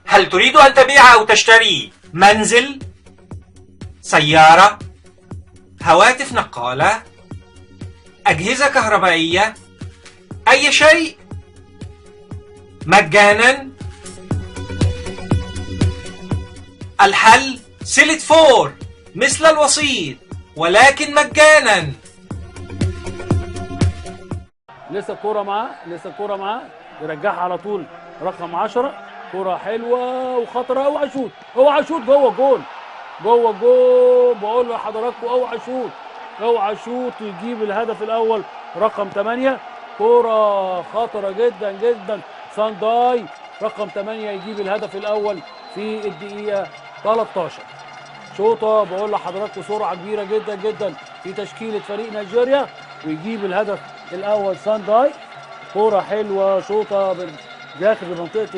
هل تريد أن تبيع أو تشتري منزل، سيارة، هواتف نقالة، أجهزة كهربائية، أي شيء مجانا؟ الحل سيلت فور مثل الوسيط ولكن مجانا. لسه الكوره معاه، لسه الكوره معاه، يرجعها على طول رقم 10. كوره حلوه وخطره، اوعى شوت، اوعى شوت، جوه الجول، جوه الجول. بقول لحضراتكم اوعى شوت، اوعى شوت ويجيب الهدف الاول رقم 8. كوره خطره جدا جدا، سانداي رقم 8 يجيب الهدف الاول في الدقيقه 13. شوطه بقول لحضراتكم سرعه كبيره جدا جدا في تشكيله فريق نيجيريا، ويجيب الهدف الاول سانداي. كوره حلوه، شوطه داخل منطقه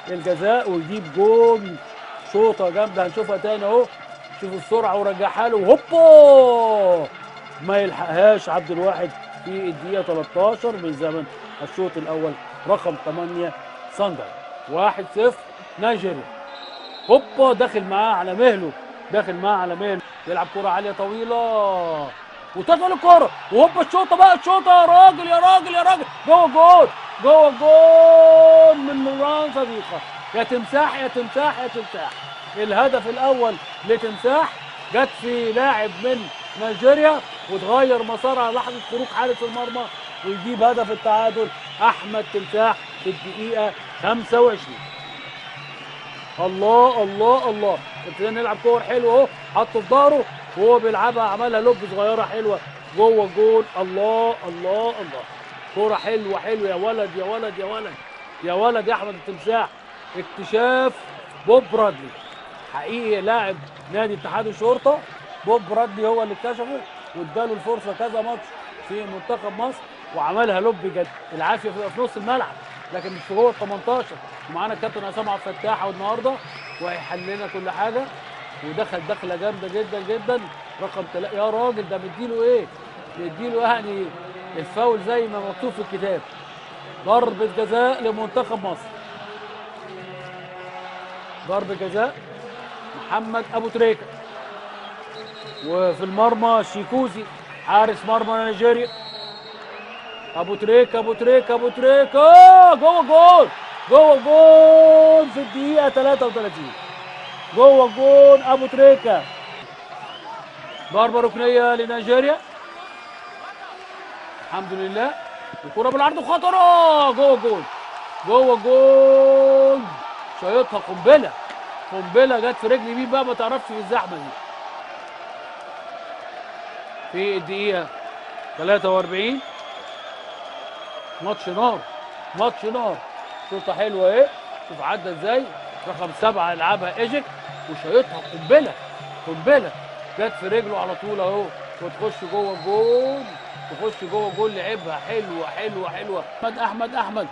الجزاء ويجيب جول. شوطه جامده هنشوفها تاني اهو، شوف السرعه ورجعها له هوبا، ما يلحقهاش عبد الواحد في الدقيقه 13 من زمن الشوط الاول رقم 8 سانداي. 1-0 نيجيريا. هوبا داخل معاه على مهله، داخل معاه على مهله، يلعب كرة عالية طويلة وتدخل الكرة وهوبا الشوطة بقى، الشوطة يا راجل يا راجل يا راجل، جوه الجول، جوه الجول من مروان صديقة. يا تمساح يا تمساح يا تمساح. الهدف الأول لتمساح جت في لاعب من نيجيريا وتغير مسارها لحظة خروج حارس المرمى، ويجيب هدف التعادل أحمد تمساح في الدقيقة 25. الله الله الله، ابتدينا نلعب كور حلوه اهو، حطه في ظهره وهو بيلعبها، عملها لوب صغيره حلوه جوه الجول. الله الله الله، كوره حلوه حلوه يا ولد يا ولد يا ولد يا ولد يا احمد التمساح. اكتشاف بوب برادلي، حقيقي لاعب نادي اتحاد الشرطه. بوب برادلي هو اللي اكتشفه واداله الفرصه كذا ماتش في منتخب مصر، وعملها لوب جد. العافيه في نص الملعب لكن مش في جوه ال 18. ومعانا الكابتن عصام عبد الفتاح النهارده وهيحل لنا كل حاجه. ودخل دخله جامده جدا جدا رقم 3. يا راجل ده مديله ايه؟ مديله يعني الفاول زي ما مكتوب في الكتاب. ضربه جزاء لمنتخب مصر، ضربه جزاء محمد ابو تريكه، وفي المرمى شيكوزي حارس مرمى نيجيريا. ابو تريكه ابو تريكه ابو تريكه جوه جول، جوه جول في الدقيقه 33، جوه جول ابو تريكه. ضربه ركنيه لنيجيريا الحمد لله، الكره بالعرض خطره جوه جول، جوه جول. شايطها قنبله، قنبله جت في رجل يمين بقى ما تعرفش في الزحمه دي. في الدقيقه 43 ماتش نار، ماتش نار. شوطه حلوه ايه، شوف عدى ازاي، رقم 7 يلعبها ايجيك وشايطها قنبله، قنبله جت في رجله على طول اهو وتخش جوه الجول، تخش جوه الجول. لعبها حلوه حلوه حلوه احمد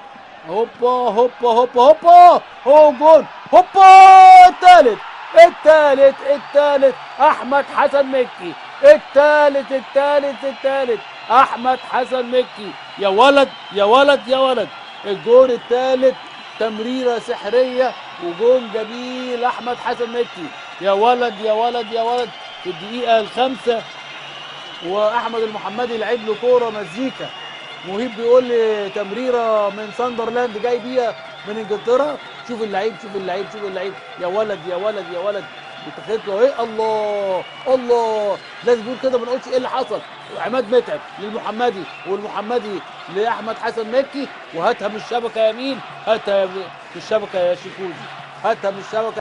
هوبا هوبا هوبا هوبا، هو جول هوبا. الثالث الثالث الثالث احمد حسن مكي، الثالث الثالث الثالث احمد حسن مكي. يا ولد يا ولد يا ولد، الجول الثالث تمريره سحريه وجول جميل احمد حسن مكي. يا ولد يا ولد يا ولد في الدقيقه الخامسه. واحمد المحمدي لعب له كوره مزيكا. مهيب بيقول لي تمريره من ساندرلاند جاي بيها من انجلترا. شوف اللعيب شوف اللعيب شوف اللعيب، يا ولد يا ولد يا ولد. بتاخد له ايه، الله الله، لازم نقول كده ما نقولش ايه اللي حصل. عماد متعب للمحمدي والمحمدي لاحمد حسن مكي، وهاتها من الشبكه يمين، هاتها من الشبكه يا شيكوزي، هاتها من الشبكه.